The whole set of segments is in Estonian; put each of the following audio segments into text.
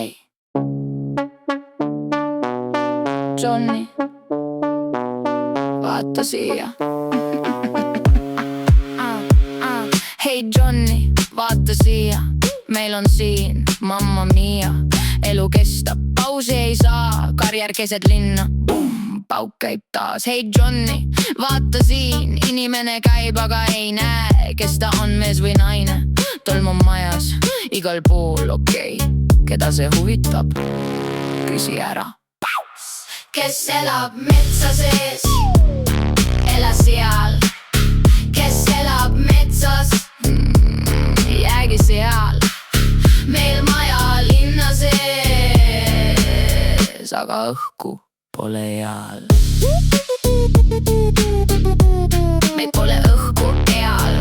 Hei Johnny, vaata siia. Hei Johnny, vaata siia. Meil on siin Mamma Mia. Elu kestab, pausi ei saa. Karjäär keset linna, pauk käib taas. Hei Johnny, vaata siin. Inimene käib, aga ei näe, kes ta on, mees või naine. Tolm on majas, igal pool okei. Keda see huvitab? Küsi ära. Kes elab metsa sees? Ela seal. Kes elab metsas? Jäägi seal. Meil maja linna sees, aga õhku pole eal. Meil pole õhku eal.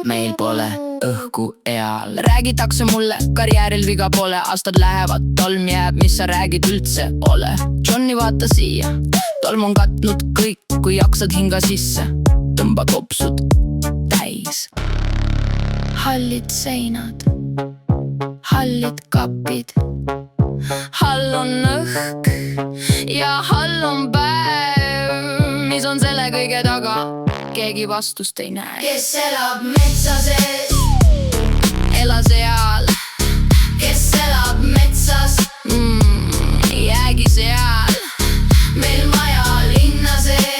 Meil pole õhku eal. Räägitakse mulle, karjääril viga pole. Aastad lähevad, tolm jääb, mis sa räägid üldse ole. Johnny, vaata siia. Tolm on katnud kõik, kui jaksad hinga sisse. Tõmba kopsud täis. Hallid seinad, hallid kapid. Hall on õhk ja hall on päev. Mis on selle kõige taga? Keegi vastust ei näe. Kes elab metsa sees? Ela seal. Kes elab metsas? Jäägi seal. Meil maja linna sees,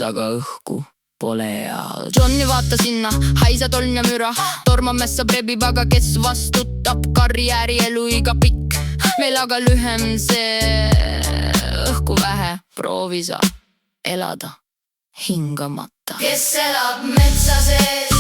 aga õhku pole eal. Johnny, vaata sinna, haisa tolm ja müra. Tormamessa brebib, aga kes vastutab? Karjääri eluiga pikk, veel aga lühem see. Õhku vähe, proovi sa elada hingamata. Kes elab metsa sees?